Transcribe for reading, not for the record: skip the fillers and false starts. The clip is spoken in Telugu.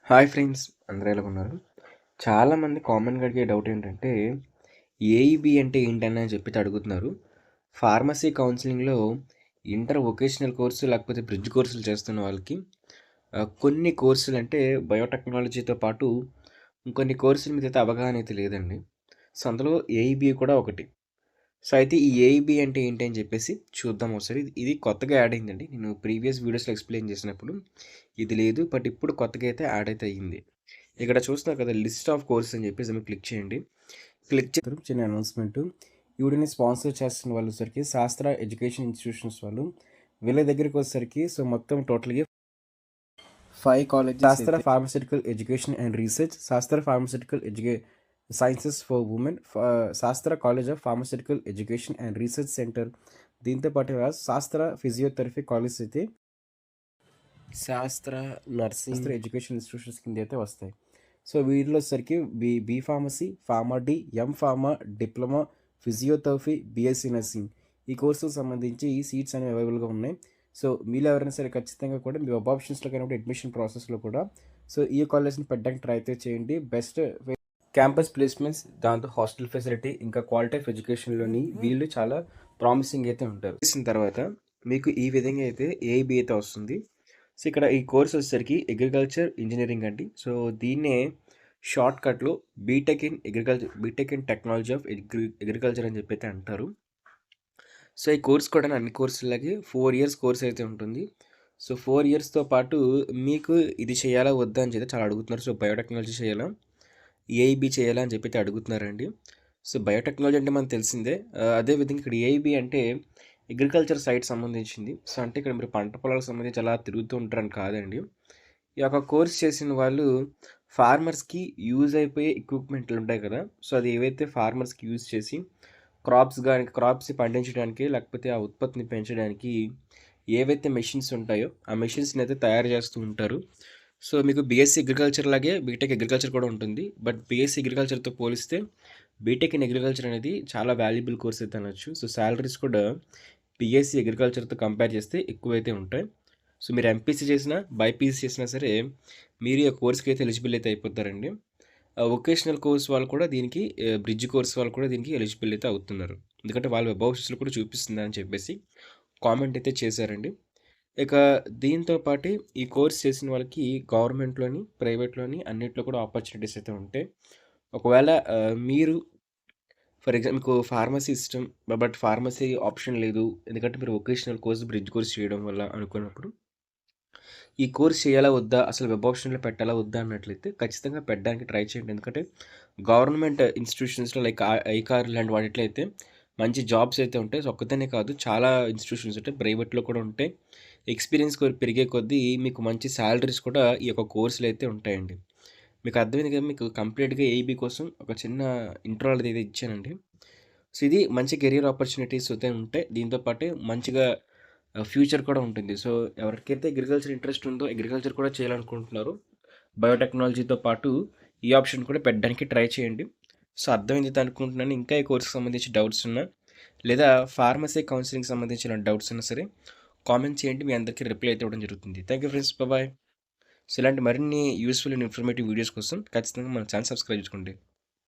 హాయ్ ఫ్రెండ్స్, అందరూ ఎలా ఉన్నారు? చాలామంది కామన్గా అడిగే డౌట్ ఏంటంటే ఏఈబి అంటే ఏంటని చెప్పి అడుగుతున్నారు. ఫార్మసీ కౌన్సిలింగ్లో ఇంటర్ వొకేషనల్ కోర్సు లేకపోతే బ్రిడ్జ్ కోర్సులు చేస్తున్న వాళ్ళకి కొన్ని కోర్సులు అంటే బయోటెక్నాలజీతో పాటు ఇంకొన్ని కోర్సుల మీద అయితే అవగాహన అయితే లేదండి. సో అందులో ఏఈబి కూడా ఒకటి. సో అయితే ఈ ఏఈబి అంటే ఏంటి అని చెప్పేసి చూద్దాం ఒకసారి. ఇది కొత్తగా యాడ్ అయిందండి. నేను ప్రీవియస్ వీడియోస్లో ఎక్స్ప్లెయిన్ చేసినప్పుడు ఇది లేదు, బట్ ఇప్పుడు కొత్తగా అయితే యాడ్ అయితే అయ్యింది. ఇక్కడ చూస్తున్నారు కదా, లిస్ట్ ఆఫ్ కోర్సెస్ అని చెప్పేసి మీరు క్లిక్ చేయండి. క్లిక్ చేసిన చిన్న అనౌన్స్మెంట్. ఈ వీడియోని స్పాన్సర్ చేస్తున్న వాళ్ళు వచ్చేసరికి శాస్త్ర ఎడ్యుకేషన్ ఇన్స్టిట్యూషన్స్ వాళ్ళు. వీళ్ళ దగ్గరికి వచ్చేసరికి సో మొత్తం టోటల్గా 5 కాలేజెస్. శాస్త్ర ఫార్మస్యూటికల్ ఎడ్యుకేషన్ అండ్ రీసెర్చ్, శాస్త్ర ఫార్మస్యూటికల్ సైన్సెస్ ఫర్ ఉమెన్, శాస్త్ర college of pharmaceutical education and research centre. దీంతో పాటు శాస్త్ర ఫిజియోథెరపీ కాలేజ్ అయితే శాస్త్ర నర్సింగ్ ఎడ్యుకేషన్ ఇన్స్టిట్యూషన్స్ కింద అయితే వస్తాయి. సో వీటిలో వచ్చేసరికి B pharmacy, pharma D, M pharma, diploma, physiotherapy, BSc nursing ఈ కోర్సుకు సంబంధించి ఈ సీట్స్ అనేవి అవైలబుల్గా ఉన్నాయి. సో మీరు ఎవరైనా సరే ఖచ్చితంగా కూడా మీ వెబ్ ఆప్షన్స్లో కానీ అడ్మిషన్ ప్రాసెస్లో కూడా సో ఈ కాలేజ్ని పెట్టడానికి ట్రై అయితే చేయండి. బెస్ట్ క్యాంపస్ ప్లేస్మెంట్స్, దాంతో హాస్టల్ ఫెసిలిటీ, ఇంకా క్వాలిటీ ఆఫ్ ఎడ్యుకేషన్లోని వీళ్ళు చాలా ప్రామిసింగ్ అయితే ఉంటారు. చేసిన తర్వాత మీకు ఈ విధంగా అయితే ఏఐబి అయితే వస్తుంది. సో ఇక్కడ ఈ కోర్స్ వచ్చేసరికి అగ్రికల్చర్ ఇంజనీరింగ్ అండి. సో దీన్నే షార్ట్ కట్లో BTech in technology of agriculture అని చెప్పి అయితే అంటారు. సో ఈ కోర్స్ కూడా అన్ని కోర్సులకి 4 ఇయర్స్ కోర్స్ అయితే ఉంటుంది. సో 4 ఇయర్స్తో పాటు మీకు ఇది చేయాలా వద్దా అని చెప్పి చాలా అడుగుతున్నారు. సో బయోటెక్నాలజీ చేయాలా, ఏఐబి చేయాలా అని చెప్పి అయితే అడుగుతున్నారండి. సో బయోటెక్నాలజీ అంటే మనకు తెలిసిందే. అదేవిధంగా ఇక్కడ ఏఐబి అంటే అగ్రికల్చర్ సైట్ సంబంధించింది. సో అంటే ఇక్కడ మీరు పంట పొలాలకు సంబంధించి అలా తిరుగుతూ ఉంటారని కాదండి. ఈ యొక్క కోర్స్ చేసిన వాళ్ళు ఫార్మర్స్కి యూజ్ అయిపోయే ఎక్విప్మెంట్లు ఉంటాయి కదా, సో అది ఏవైతే ఫార్మర్స్కి యూజ్ చేసి క్రాప్స్ పండించడానికి లేకపోతే ఆ ఉత్పత్తిని పెంచడానికి ఏవైతే మెషిన్స్ ఉంటాయో ఆ మెషిన్స్ని అయితే తయారు చేస్తూ ఉంటారు. సో మీకు బీఎస్సీ అగ్రికల్చర్ లాగే బీటెక్ అగ్రికల్చర్ కూడా ఉంటుంది. బట్ బీఎస్సీ అగ్రికల్చర్తో పోలిస్తే బీటెక్ ఇన్ అగ్రికల్చర్ అనేది చాలా వాల్యుబుల్ కోర్స్ అయితే అనొచ్చు. సో శాలరీస్ కూడా బీఎస్సీ అగ్రికల్చర్తో కంపేర్ చేస్తే ఎక్కువైతే ఉంటాయి. సో మీరు ఎంపీసీ చేసినా బైపీసీ చేసినా సరే మీరు ఈ కోర్స్కి అయితే ఎలిజిబుల్ అయితే అయిపోతారండి. వొకేషనల్ కోర్స్ వాళ్ళు కూడా దీనికి, బ్రిడ్జ్ కోర్స్ వాళ్ళు కూడా దీనికి ఎలిజిబుల్ అయితే అవుతున్నారు. ఎందుకంటే వాళ్ళ వెబ్ ఆప్షన్స్లో కూడా చూపిస్తుంది అని చెప్పేసి కామెంట్ అయితే చేశారండి. ఇక దీంతో పాటు ఈ కోర్స్ చేసిన వాళ్ళకి గవర్నమెంట్లోని, ప్రైవేట్లోని అన్నిట్లో కూడా ఆపర్చునిటీస్ అయితే ఉంటాయి. ఒకవేళ మీరు ఫర్ ఎగ్జాంపుల్ మీకు ఫార్మసీ ఇష్టం, బట్ ఫార్మసీ ఆప్షన్ లేదు, ఎందుకంటే మీరు వొకేషనల్ కోర్స్, బ్రిడ్జ్ కోర్స్ చేయడం వల్ల అనుకున్నప్పుడు ఈ కోర్స్ చేయాలా వద్దా, అసలు వెబ్ ఆప్షన్లో పెట్టాలా వద్దా అన్నట్లయితే ఖచ్చితంగా పెట్టడానికి ట్రై చేయండి. ఎందుకంటే గవర్నమెంట్ ఇన్స్టిట్యూషన్స్లో లైక్ ఐకార్ లాంటి వాటిలో అయితే మంచి జాబ్స్ అయితే ఉంటాయి. సో ఒక్కదనే కాదు, చాలా ఇన్స్టిట్యూషన్స్ ఉంటాయి, ప్రైవేట్లో కూడా ఉంటాయి. ఎక్స్పీరియన్స్ పెరిగే కొద్దీ మీకు మంచి శాలరీస్ కూడా ఈ యొక్క కోర్సులు అయితే ఉంటాయండి. మీకు అర్థమైంది కదా, మీకు కంప్లీట్గా ఏఈబీ కోసం ఒక చిన్న ఇంట్రో అనేది ఇచ్చానండి. సో ఇది మంచి కెరీర్ ఆపర్చునిటీస్ అయితే ఉంటాయి. దీంతోపాటు మంచిగా ఫ్యూచర్ కూడా ఉంటుంది. సో ఎవరికైతే అగ్రికల్చర్ ఇంట్రెస్ట్ ఉందో, అగ్రికల్చర్ కూడా చేయాలనుకుంటున్నారో బయోటెక్నాలజీతో పాటు ఈ ఆప్షన్ కూడా పెట్టడానికి ట్రై చేయండి. సో అర్థమైంది అనుకుంటున్నాను. ఇంకా ఈ కోర్సుకి సంబంధించి డౌట్స్ ఉన్నా లేదా ఫార్మసీ కౌన్సిలింగ్ సంబంధించిన డౌట్స్ ఉన్నా సరే కామెంట్ చేయండి. మీ అందరికీ రిప్లై అయితే ఇవ్వడం జరుగుతుంది. Thank you friends, bye. So ఇలాంటి మరిన్ని యూస్ఫుల్ అండ్ ఇన్ఫర్మేటివ్ వీడియోస్ కోసం ఖచ్చితంగా మన ఛానల్ సబ్స్క్రైబ్ చేసుకోండి.